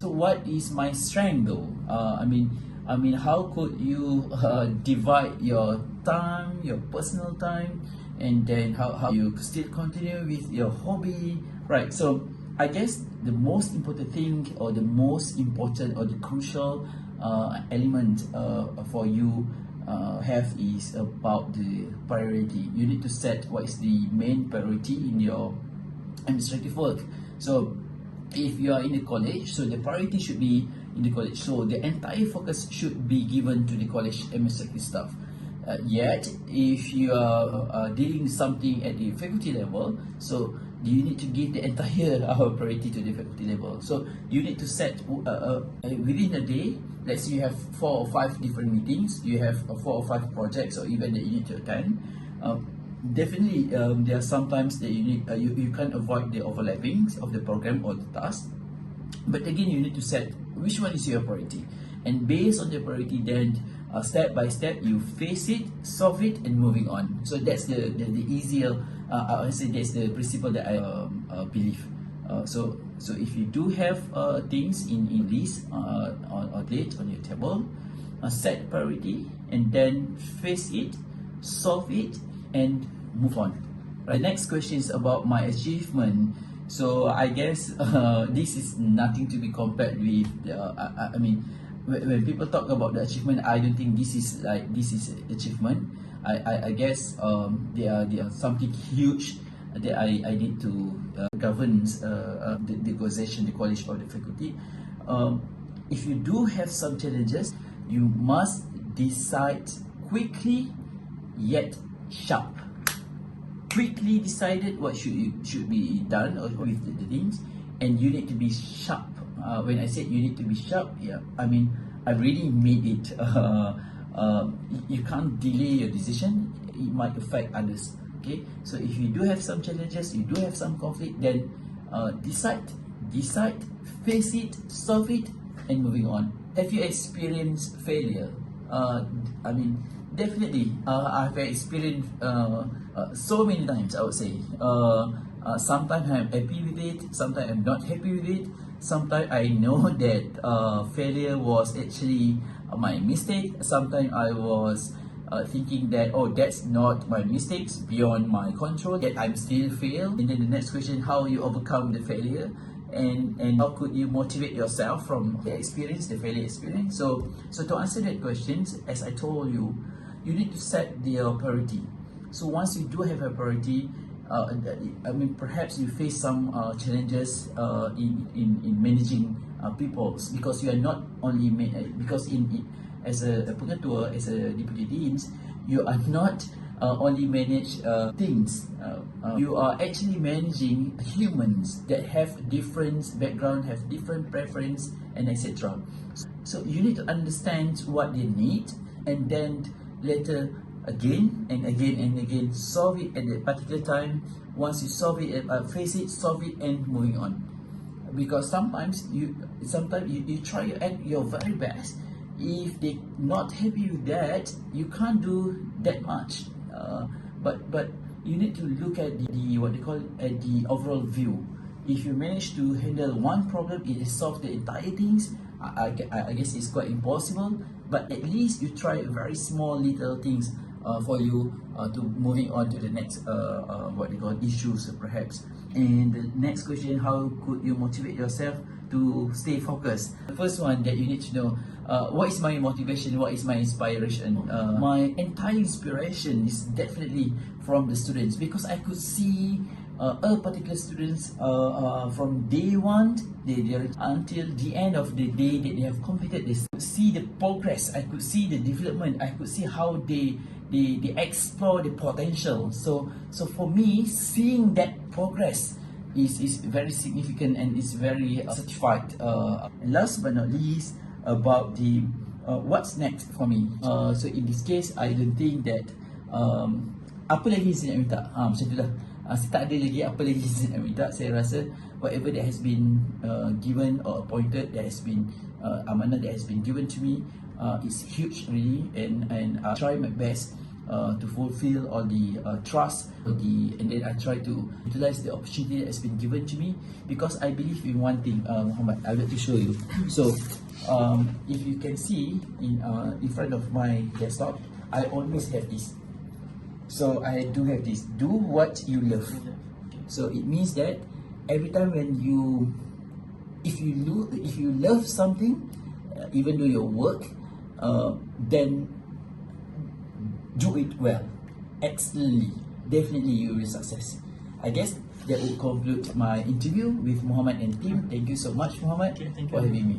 So what is my strength though? How could you divide your time, your personal time, and then how you still continue with your hobby, right? So I guess the most important thing, or the most important, or the crucial element for you have is about the priority. You need to set what is the main priority in your administrative work. So if you are in the college, so the priority should be in the college. So the entire focus should be given to the college administrative stuff. Yet, if you are dealing something at the faculty level, so you need to give the entire priority to the faculty level. So you need to set within a day. Let's say you have 4 or 5 different meetings, you have 4 or 5 projects or even that you need to attend. Definitely, there are sometimes that you need you can't avoid the overlappings of the program or the task. But again, you need to set which one is your priority, and based on the priority, then step by step you face it, solve it, and moving on. So that's the easier. I would say that's the principle that I believe. So if you do have things in list on plate on your table, set priority and then face it, solve it, and move on. Right. The next question is about my achievement. So I guess this is nothing to be compared with. When people talk about the achievement, I don't think this is achievement. I guess they are something huge that I need to govern the organization, the college, or the faculty. If you do have some challenges, you must decide quickly yet sharp. Quickly decided what should be done or with the things, and you need to be sharp. When I said you need to be sharp, yeah, I really made it. You can't delay your decision; it might affect others. Okay, so if you do have some challenges, you do have some conflict, then decide, face it, solve it, and moving on. Have you experienced failure? Definitely. I've experienced so many times, I would say. Sometimes I'm happy with it, sometimes I'm not happy with it. Sometimes I know that failure was actually my mistake. Sometimes I was thinking that, oh, that's not my mistakes, beyond my control, yet I'm still fail. And then the next question, how you overcome the failure, and how could you motivate yourself from the experience, the failure experience. So to answer that question, as I told you, you need to set your priority. So once you do have a priority, perhaps you face some challenges in managing people, because you are not only as a pengetua, as a deputy deans, you are not only manage things. You are actually managing humans that have different background, have different preference, and etc. So you need to understand what they need, and then later again and again and again solve it at a particular time. Once you solve it, face it, solve it, and moving on. Because sometimes you try at your very best. If they not happy with that, you can't do that much. But you need to look at the overall view. If you manage to handle one problem, it solves the entire things. I guess it's quite impossible, but at least you try very small little things for you to moving on to the next issues perhaps. And the next question, how could you motivate yourself to stay focused? The first one that you need to know, what is my motivation, what is my inspiration? My entire inspiration is definitely from the students, because I could see a particular students from day one until the end of the day that they have completed this. I could see the progress, I could see the development, I could see how they explore the potential. So for me, seeing that progress is very significant and is very certified. Last but not least, about the what's next for me. So in this case, I don't think that apa lagi saya nak minta, macam tu lah. Saya tak ada lagi apa lagi saya nak minta. Saya rasa whatever that has been given or appointed, that has been amanah that has been given to me, is huge really, and I try my best to fulfill all the trust, and then I try to utilize the opportunity that has been given to me, because I believe in one thing, Muhammad. I would like to show you. So, if you can see in front of my desktop, I always have this. So I do have this. Do what you love. So it means that every time when if you love something, even though your work, then do it well, excellently. Definitely you will success. I guess that will conclude my interview with Muhammad and team. Thank you so much, Muhammad, Okay, thank you. for having me.